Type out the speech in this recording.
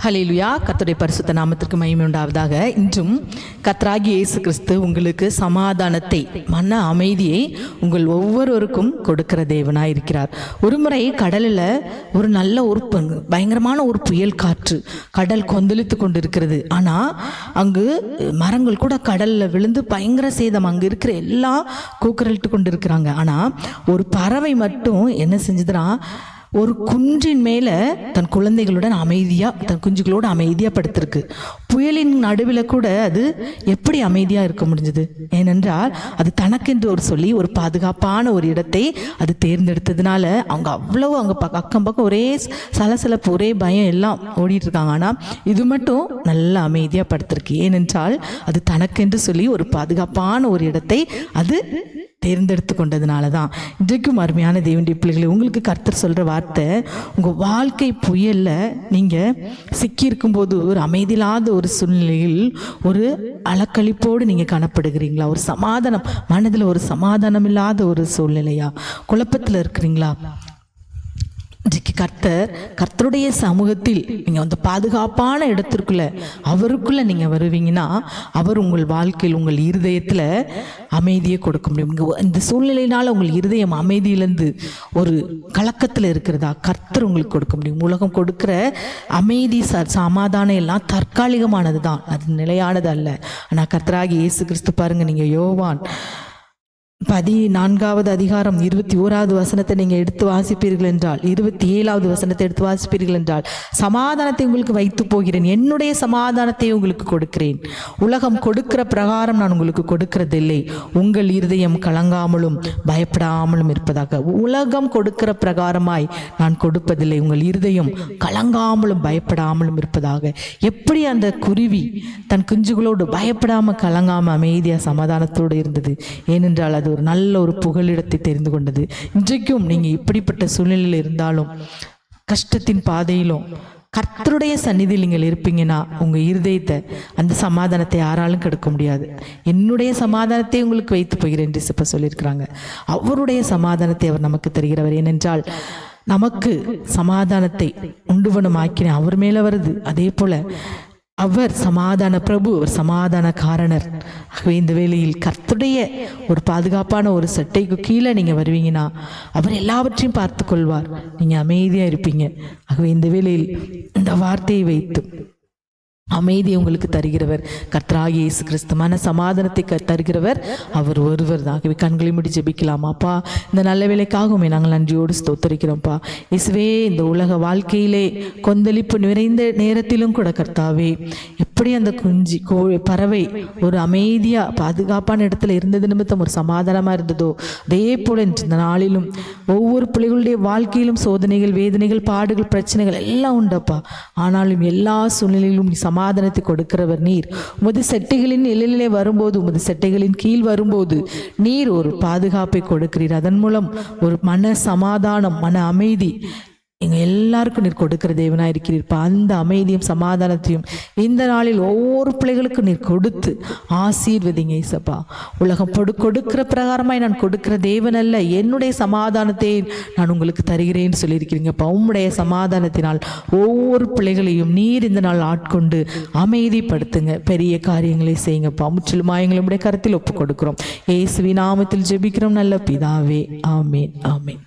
ஹல்லேலூயா. கர்த்தருடைய பரிசுத்த நாமத்திற்கு மகிமை உண்டாவதாக. இன்றும் கர்த்தராகிய இயேசு கிறிஸ்து உங்களுக்கு சமாதானத்தை, மன அமைதியை உங்கள் ஒவ்வொருவருக்கும் கொடுக்கிற தேவனாய் இருக்கிறார். ஒரு முறை கடலில் ஒரு நல்ல பயங்கரமான ஒரு புயல் காற்று கடல் கொந்தளித்து கொண்டு இருக்கிறது. ஆனால் அங்கு மரங்கள் கூட கடலில் விழுந்து பயங்கர சேதம். அங்கே இருக்கிற எல்லாம் கூக்குரலிட்டு கொண்டு இருக்கிறாங்க. ஆனால் ஒரு பறவை மட்டும் என்ன செஞ்சதுன்னா, ஒரு குன்றின் மேலே தன் குழந்தைகளுடன் அமைதியாக, தன் குஞ்சுகளோடு அமைதியாக படுத்திருக்கு. புயலின் நடுவில் கூட அது எப்படி அமைதியாக இருக்க முடிஞ்சது? ஏனென்றால் அது தனக்கென்று ஒரு பாதுகாப்பான ஒரு இடத்தை அது தேர்ந்தெடுத்ததுனால அவங்க அவ்வளவு அங்கே அக்கம் பக்கம் ஒரே சலசலப்பு, ஒரே பயம், எல்லாம் ஓடிட்டு இருக்காங்க. ஆனால் இது மட்டும் நல்ல அமைதியாக படுத்திருக்கு. ஏனென்றால் அது தனக்கென்று ஒரு பாதுகாப்பான ஒரு இடத்தை அது தேர்ந்தெடுத்து கொண்டதுனால தான். இன்றைக்கும் அருமையான தேவனுடைய பிள்ளைகளை, உங்களுக்கு கர்த்தர் சொல்கிற வார்த்தை, உங்கள் வாழ்க்கை புயலில் நீங்கள் சிக்கியிருக்கும் போது ஒரு அமைதியில்லாத ஒரு சூழ்நிலையில் ஒரு அலக்களிப்போடு நீங்கள் காணப்படுகிறீங்களா? ஒரு சமாதானம், மனதில் ஒரு சமாதானம் இல்லாத ஒரு சூழ்நிலையா? குழப்பத்தில் இருக்கிறீங்களா? இன்றைக்கு கர்த்தருடைய சமூகத்தில் நீங்கள் அந்த பாதுகாப்பான இடத்திற்குள்ள, அவருக்குள்ள நீங்கள் வருவீங்கன்னா அவர் உங்கள் வாழ்க்கையில், உங்கள் இருதயத்தில் அமைதியை கொடுக்க முடியும். இந்த சூழ்நிலையினால் உங்கள் இருதயம் அமைதியிலேருந்து ஒரு கலக்கத்தில் இருக்கிறதா? கர்த்தர் உங்களுக்கு கொடுக்க முடியும். உலகம் கொடுக்கிற அமைதி, சமாதானம் எல்லாம் தற்காலிகமானது தான், அது நிலையானது அல்ல. ஆனால் கர்த்தராகிய இயேசு கிறிஸ்து பாருங்க, நீங்கள் யோவான் 14வது அதிகாரம் 21வது வசனத்தை நீங்கள் எடுத்து வாசிப்பீர்கள் என்றால், 27வது வசனத்தை எடுத்து வாசிப்பீர்கள் என்றால், சமாதானத்தை உங்களுக்கு வைத்து போகிறேன், என்னுடைய சமாதானத்தை உங்களுக்கு கொடுக்கிறேன், உலகம் கொடுக்கிற பிரகாரம் நான் உங்களுக்கு கொடுக்கிறதில்லை, உங்கள் இருதயம் கலங்காமலும் பயப்படாமலும் இருப்பதாக. உலகம் கொடுக்கிற பிரகாரமாய் நான் கொடுப்பதில்லை, உங்கள் இருதயம் கலங்காமலும் பயப்படாமலும் இருப்பதாக. எப்படி அந்த குருவி தன் குஞ்சுகளோடு பயப்படாமல் கலங்காமல் அமைதியாக சமாதானத்தோடு இருந்தது? ஏனென்றால் அது ஒரு நல்ல ஒரு புகலிடத்தை தெரிந்து கொண்டது. இன்றைக்கும் நீங்கள் இப்படிப்பட்ட சூழ்நிலையில் இருந்தாலும், கஷ்டத்தின் பாதையிலும் கர்த்தருடைய சந்நிதியில் நீங்கள் இருப்பீங்கன்னா, உங்கள் இருதயத்தை, அந்த சமாதானத்தை யாராலும் கெடுக்க முடியாது. என்னுடைய சமாதானத்தை உங்களுக்கு வைத்து போகிறேன் என்று இப்ப சொல்லியிருக்கிறாங்க. அவருடைய சமாதானத்தை அவர் நமக்கு தருகிறவர். ஏனென்றால் நமக்கு சமாதானத்தை உண்டுவனமாக்கின அவர் மேலே வருது. அதே போல அவர் சமாதான பிரபு, அவர் சமாதான காரணர். ஆகவே இந்த வேளையில் கர்த்தருடைய ஒரு பாதுகாப்பான ஒரு சட்டைக்கு கீழே நீங்கள் வருவீங்கன்னா அவர் எல்லாவற்றையும் பார்த்து கொள்வார். நீங்கள் அமைதியாக இருப்பீங்க. ஆகவே இந்த வேளையில் இந்த வார்த்தையை வைத்து அமைதியை உங்களுக்கு தருகிறவர் கர்த்தராகிய இயேசு கிறிஸ்து. மன சமாதானத்தை தருகிறவர் அவர் ஒருவர் தான். ஆகவே கண்களை மூடி ஜெபிக்கலாமாப்பா? இந்த நல்ல வேலைக்காகவுமே நாங்கள் நன்றியோடு ஸ்தோத்தரிக்கிறோம்ப்பா. இயேசுவே, இந்த உலக வாழ்க்கையிலே கொந்தளிப்பு நிறைந்த நேரத்திலும் கூட கர்த்தாவே, எப்படி அந்த பறவை ஒரு அமைதியாக பாதுகாப்பான இடத்துல இருந்தது நிமித்தம் ஒரு சமாதானமாக இருந்ததோ, அதே போல இந்த நாளிலும் ஒவ்வொரு பிள்ளைகளுடைய வாழ்க்கையிலும் சோதனைகள், வேதனைகள், பாடுகள், பிரச்சனைகள் எல்லாம் உண்டப்பா. ஆனாலும் எல்லா சூழ்நிலையிலும் நீ சமாதானத்தை கொடுக்கிறவர் நீர். உமது செட்டைகளின் நிழலிலே வரும்போது, உமது செட்டைகளின் கீழ் வரும்போது நீர் ஒரு பாதுகாப்பை கொடுக்கிறீர். அதன் மூலம் ஒரு மன சமாதானம், மன அமைதி எங்கள் எல்லாருக்கும் நீர் கொடுக்கிற தேவனாக இருக்கிறீர்ப்பா. அந்த அமைதியும் சமாதானத்தையும் இந்த நாளில் ஒவ்வொரு பிள்ளைகளுக்கும் நீர் கொடுத்து ஆசீர்வதிங்க இயேசப்பா. உலகம் கொடுக்கிற பிரகாரமாய் நான் கொடுக்கிற தேவன் அல்ல, என்னுடைய சமாதானத்தை நான் உங்களுக்கு தருகிறேன்னு சொல்லியிருக்கிறீங்கப்பா. உம்முடைய சமாதானத்தினால் ஒவ்வொரு பிள்ளைகளையும் நீர் இந்த நாள் ஆட்கொண்டு அமைதிப்படுத்துங்க, பெரிய காரியங்களை செய்யுங்கப்பா. முற்றிலுமா எங்களுடைய கருத்தில் ஒப்பு கொடுக்கிறோம். இயேசுவின் நாமத்தில் ஜெபிக்கிறோம் நல்ல பிதாவே. ஆமேன், ஆமேன்.